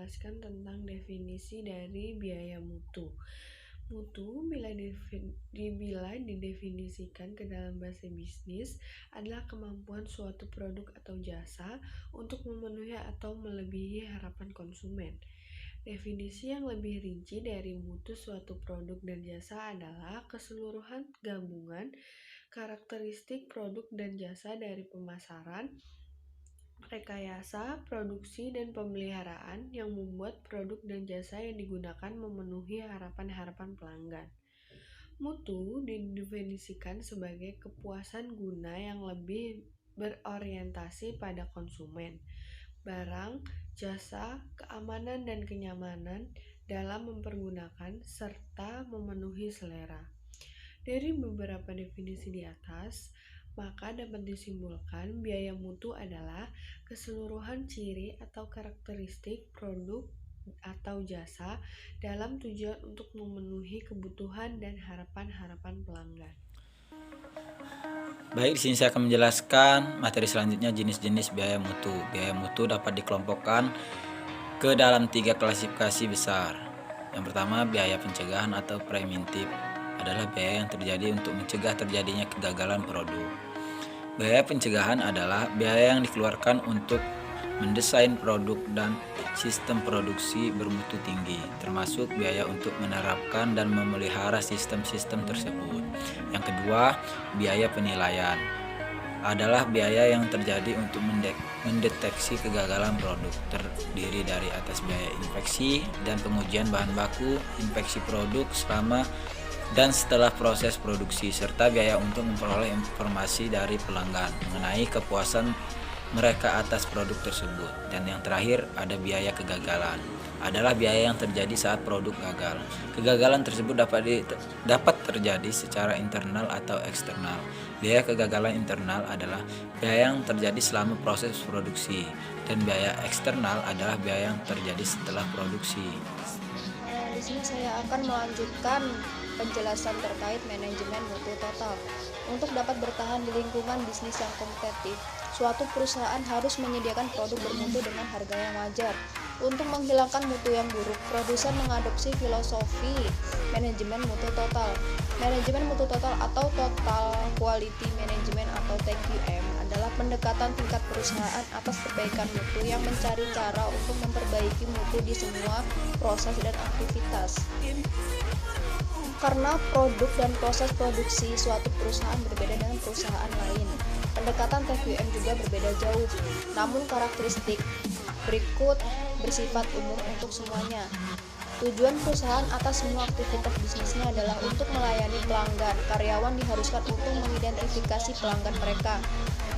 menjelaskan tentang definisi dari biaya mutu. Mutu bila didefinisikan ke dalam bahasa bisnis adalah kemampuan suatu produk atau jasa untuk memenuhi atau melebihi harapan konsumen. Definisi yang lebih rinci dari mutu suatu produk dan jasa adalah keseluruhan gabungan karakteristik produk dan jasa dari pemasaran, rekayasa, produksi, dan pemeliharaan yang membuat produk dan jasa yang digunakan memenuhi harapan-harapan pelanggan. Mutu didefinisikan sebagai kepuasan guna yang lebih berorientasi pada konsumen, barang, jasa, keamanan, dan kenyamanan dalam mempergunakan serta memenuhi selera. Dari beberapa definisi di atas, maka dapat disimpulkan biaya mutu adalah keseluruhan ciri atau karakteristik produk atau jasa dalam tujuan untuk memenuhi kebutuhan dan harapan-harapan pelanggan. Baik, di sini saya akan menjelaskan materi selanjutnya jenis-jenis biaya mutu. Biaya mutu dapat dikelompokkan ke dalam 3 klasifikasi besar. Yang pertama, biaya pencegahan atau preventif adalah biaya yang terjadi untuk mencegah terjadinya kegagalan produk. Biaya pencegahan adalah biaya yang dikeluarkan untuk mendesain produk dan sistem produksi bermutu tinggi, termasuk biaya untuk menerapkan dan memelihara sistem-sistem tersebut. Yang kedua, biaya penilaian adalah biaya yang terjadi untuk mendeteksi kegagalan produk, terdiri dari atas biaya inspeksi dan pengujian bahan baku, inspeksi produk selama dan setelah proses produksi, serta biaya untuk memperoleh informasi dari pelanggan mengenai kepuasan mereka atas produk tersebut. Dan yang terakhir, ada biaya kegagalan, adalah biaya yang terjadi saat produk gagal. Kegagalan tersebut dapat terjadi secara internal atau eksternal. Biaya kegagalan internal adalah biaya yang terjadi selama proses produksi, dan biaya eksternal adalah biaya yang terjadi setelah produksi. Di sini saya akan melanjutkan penjelasan terkait manajemen mutu total. Untuk dapat bertahan di lingkungan bisnis yang kompetitif, suatu perusahaan harus menyediakan produk bermutu dengan harga yang wajar. Untuk menghilangkan mutu yang buruk, produsen mengadopsi filosofi manajemen mutu total. Manajemen mutu total atau Total Quality Management atau TQM adalah pendekatan tingkat perusahaan atas perbaikan mutu yang mencari cara untuk memperbaiki mutu di semua proses dan aktivitas. Karena produk dan proses produksi suatu perusahaan berbeda dengan perusahaan lain, pendekatan TQM juga berbeda jauh. Namun karakteristik berikut bersifat umum untuk semuanya. Tujuan perusahaan atas semua aktivitas bisnisnya adalah untuk melayani pelanggan. Karyawan diharuskan untuk mengidentifikasi pelanggan mereka,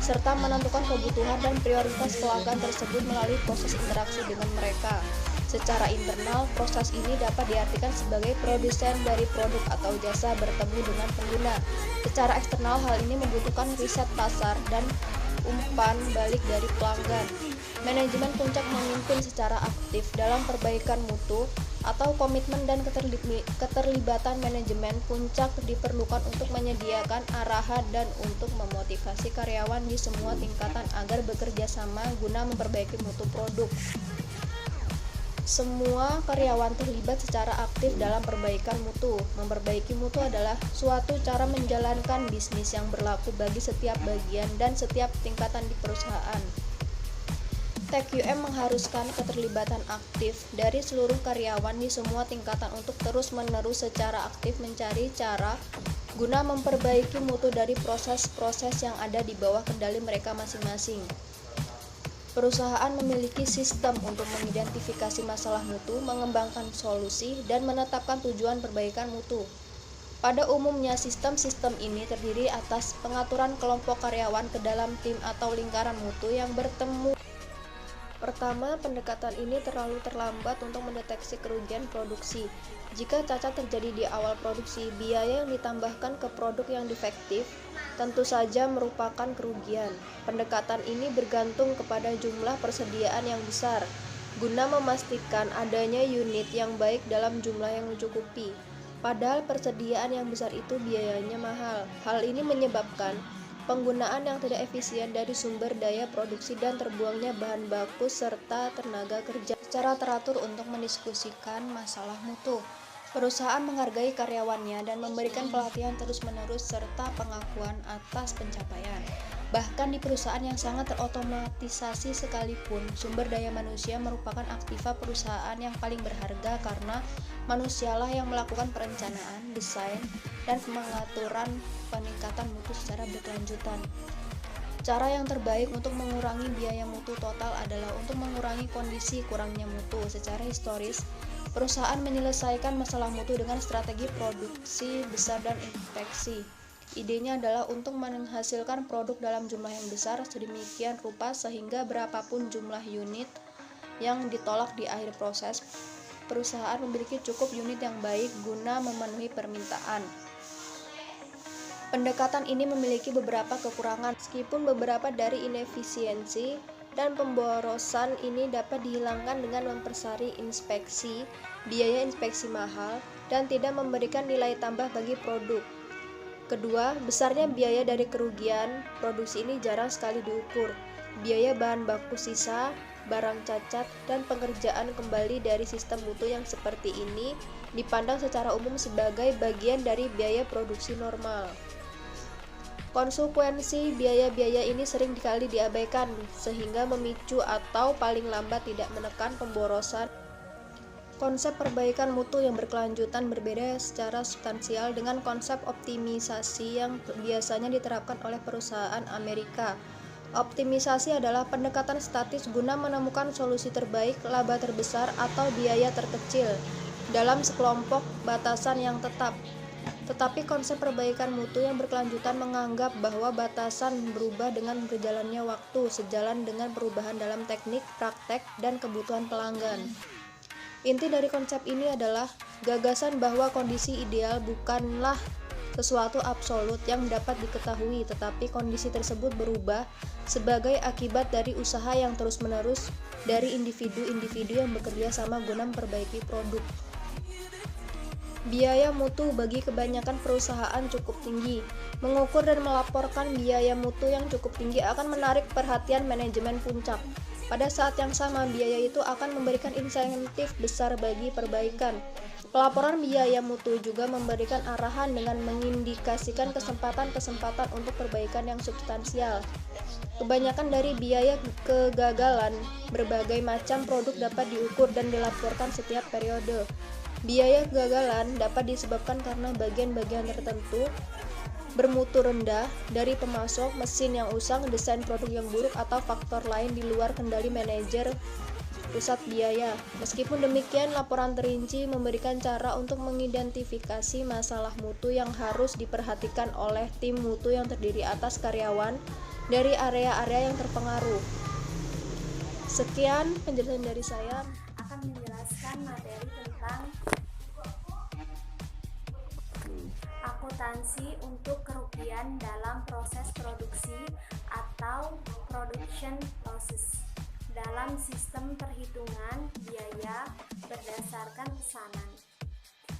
serta menentukan kebutuhan dan prioritas pelanggan tersebut melalui proses interaksi dengan mereka. Secara internal, proses ini dapat diartikan sebagai produsen dari produk atau jasa bertemu dengan pengguna. Secara eksternal, hal ini membutuhkan riset pasar dan umpan balik dari pelanggan. Manajemen puncak memimpin secara aktif dalam perbaikan mutu atau komitmen dan keterlibatan manajemen puncak diperlukan untuk menyediakan arahan dan untuk memotivasi karyawan di semua tingkatan agar bekerja sama guna memperbaiki mutu produk. Semua karyawan terlibat secara aktif dalam perbaikan mutu. Memperbaiki mutu adalah suatu cara menjalankan bisnis yang berlaku bagi setiap bagian dan setiap tingkatan di perusahaan. TQM mengharuskan keterlibatan aktif dari seluruh karyawan di semua tingkatan untuk terus-menerus secara aktif mencari cara guna memperbaiki mutu dari proses-proses yang ada di bawah kendali mereka masing-masing. Perusahaan memiliki sistem untuk mengidentifikasi masalah mutu, mengembangkan solusi, dan menetapkan tujuan perbaikan mutu. Pada umumnya, sistem-sistem ini terdiri atas pengaturan kelompok karyawan ke dalam tim atau lingkaran mutu yang bertemu. Pertama, pendekatan ini terlalu terlambat untuk mendeteksi kerugian produksi. Jika cacat terjadi di awal produksi, biaya yang ditambahkan ke produk yang defektif tentu saja merupakan kerugian. Pendekatan ini bergantung kepada jumlah persediaan yang besar, guna memastikan adanya unit yang baik dalam jumlah yang mencukupi. Padahal persediaan yang besar itu biayanya mahal. Hal ini menyebabkan penggunaan yang tidak efisien dari sumber daya produksi dan terbuangnya bahan baku serta tenaga kerja secara teratur untuk mendiskusikan masalah mutu. Perusahaan menghargai karyawannya dan memberikan pelatihan terus-menerus serta pengakuan atas pencapaian. Bahkan di perusahaan yang sangat terotomatisasi sekalipun, sumber daya manusia merupakan aktiva perusahaan yang paling berharga karena manusialah yang melakukan perencanaan, desain, dan pengaturan peningkatan mutu secara berkelanjutan. Cara yang terbaik untuk mengurangi biaya mutu total adalah untuk mengurangi kondisi kurangnya mutu. Secara historis, perusahaan menyelesaikan masalah mutu dengan strategi produksi besar dan inspeksi. Idenya adalah untuk menghasilkan produk dalam jumlah yang besar sedemikian rupa sehingga berapapun jumlah unit yang ditolak di akhir proses, perusahaan memiliki cukup unit yang baik guna memenuhi permintaan. Pendekatan ini memiliki beberapa kekurangan, meskipun beberapa dari inefisiensi dan pemborosan ini dapat dihilangkan dengan mempersari inspeksi, biaya inspeksi mahal, dan tidak memberikan nilai tambah bagi produk. Kedua, besarnya biaya dari kerugian produksi ini jarang sekali diukur. Biaya bahan baku sisa, barang cacat, dan pengerjaan kembali dari sistem mutu yang seperti ini dipandang secara umum sebagai bagian dari biaya produksi normal. Konsekuensi biaya-biaya ini sering kali diabaikan, sehingga memicu atau paling lambat tidak menekan pemborosan. Konsep perbaikan mutu yang berkelanjutan berbeda secara substansial dengan konsep optimisasi yang biasanya diterapkan oleh perusahaan Amerika. Optimisasi adalah pendekatan statis guna menemukan solusi terbaik, laba terbesar, atau biaya terkecil dalam sekelompok batasan yang tetap. Tetapi konsep perbaikan mutu yang berkelanjutan menganggap bahwa batasan berubah dengan berjalannya waktu, sejalan dengan perubahan dalam teknik, praktek, dan kebutuhan pelanggan. Inti dari konsep ini adalah gagasan bahwa kondisi ideal bukanlah sesuatu absolut yang dapat diketahui, tetapi kondisi tersebut berubah sebagai akibat dari usaha yang terus-menerus dari individu-individu yang bekerja sama guna memperbaiki produk. Biaya mutu bagi kebanyakan perusahaan cukup tinggi. Mengukur dan melaporkan biaya mutu yang cukup tinggi akan menarik perhatian manajemen puncak. Pada saat yang sama, biaya itu akan memberikan insentif besar bagi perbaikan. Pelaporan biaya mutu juga memberikan arahan dengan mengindikasikan kesempatan-kesempatan untuk perbaikan yang substansial. Kebanyakan dari biaya kegagalan berbagai macam produk dapat diukur dan dilaporkan setiap periode. Biaya kegagalan dapat disebabkan karena bagian-bagian tertentu bermutu rendah dari pemasok, mesin yang usang, desain produk yang buruk, atau faktor lain di luar kendali manajer pusat biaya. Meskipun demikian, laporan terinci memberikan cara untuk mengidentifikasi masalah mutu yang harus diperhatikan oleh tim mutu yang terdiri atas karyawan dari area-area yang terpengaruh. Sekian penjelasan dari saya. Akan menjelaskan materi tentang akuntansi untuk kerugian dalam proses produksi atau production losses dalam sistem perhitungan biaya berdasarkan pesanan.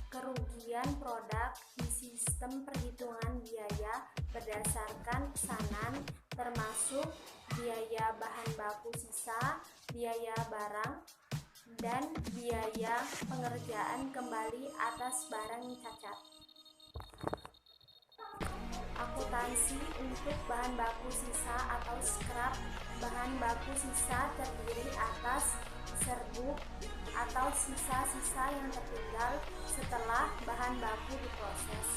Kerugian produk di sistem perhitungan biaya berdasarkan pesanan termasuk biaya bahan baku sisa, biaya barang, dan biaya pengerjaan kembali atas barang cacat. Akuntansi untuk bahan baku sisa atau scrap. Bahan baku sisa terdiri atas serbuk atau sisa-sisa yang tertinggal setelah bahan baku diproses.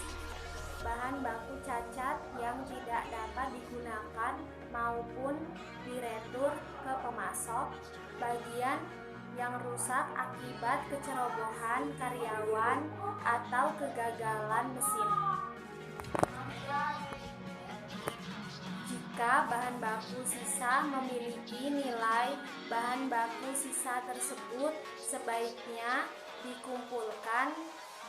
Bahan baku cacat yang tidak dapat digunakan maupun diretur ke pemasok. Bagian yang rusak akibat kecerobohan karyawan atau kegagalan mesin. Jika bahan baku sisa memiliki nilai bahan baku sisa tersebut sebaiknya dikumpulkan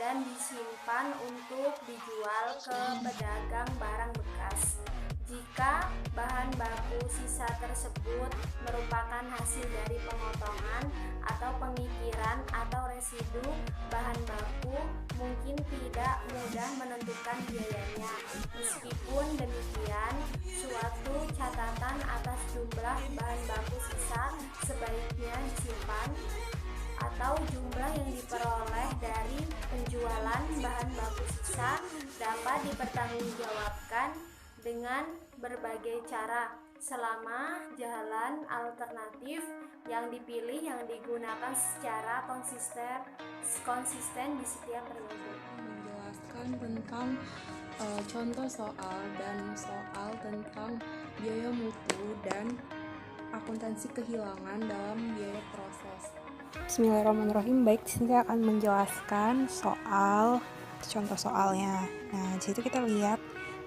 dan disimpan untuk dijual ke pedagang barang bekas. Jika bahan baku sisa tersebut merupakan hasil dari pemotongan atau pengikiran atau residu bahan baku, mungkin tidak mudah menentukan biayanya. Meskipun demikian, suatu catatan atas jumlah bahan baku sisa sebaiknya disimpan, atau jumlah yang diperoleh dari penjualan bahan baku sisa dapat dipertanggungjawabkan dengan berbagai cara selama jalan alternatif yang dipilih yang digunakan secara konsisten di setiap periode. Menjelaskan tentang contoh soal dan soal tentang biaya mutu dan akuntansi kehilangan dalam biaya proses. Bismillahirrahmanirrahim. Baik, di sini saya akan menjelaskan soal contoh soalnya. Nah, di situ kita lihat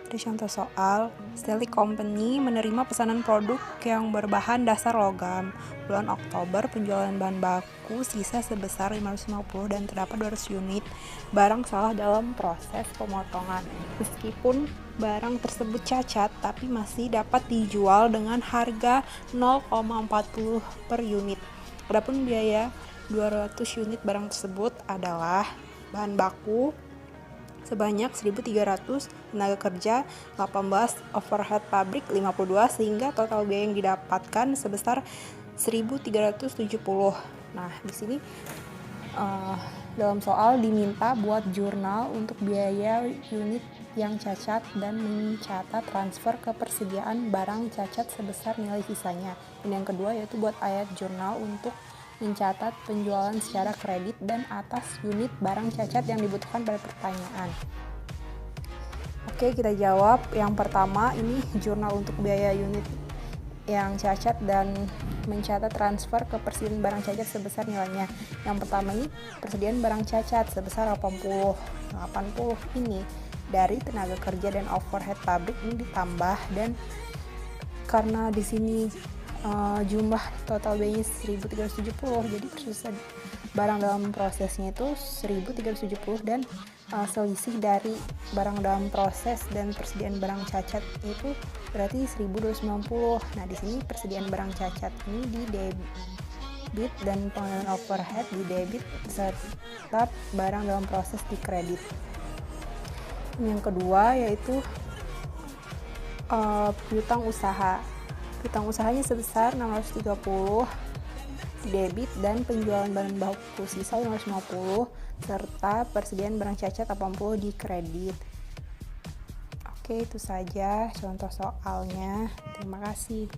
dari contoh soal, Stanley Company menerima pesanan produk yang berbahan dasar logam. Bulan Oktober, penjualan bahan baku sisa sebesar 550 dan terdapat 200 unit barang salah dalam proses pemotongan. Meskipun barang tersebut cacat, tapi masih dapat dijual dengan harga 0,40 per unit. Adapun biaya 200 unit barang tersebut adalah bahan baku sebanyak 1.300, tenaga kerja 18, overhead pabrik 52, sehingga total biaya yang didapatkan sebesar 1.370. Nah, di sini dalam soal diminta buat jurnal untuk biaya unit yang cacat dan mencatat transfer ke persediaan barang cacat sebesar nilai sisanya. Dan yang kedua yaitu buat ayat jurnal untuk mencatat penjualan secara kredit dan atas unit barang cacat yang dibutuhkan pada pertanyaan. Oke, kita jawab. Yang pertama, ini jurnal untuk biaya unit yang cacat dan mencatat transfer ke persediaan barang cacat sebesar nilainya. Yang pertama ini persediaan barang cacat sebesar 80 ini dari tenaga kerja dan overhead pabrik ini ditambah, dan karena di sini jumlah total biayanya 1.370, jadi persisa barang dalam prosesnya itu 1.370 dan selisih dari barang dalam proses dan persediaan barang cacat itu berarti 1.290. Nah, di sini persediaan barang cacat ini di debit dan pengeluaran overhead di debit serta barang dalam proses di kredit. Yang kedua yaitu piutang usaha. Piutang usahanya sebesar 630 debit dan penjualan bahan baku sisa 550 serta persediaan barang cacat 80 di kredit. Oke, itu saja contoh soalnya. Terima kasih.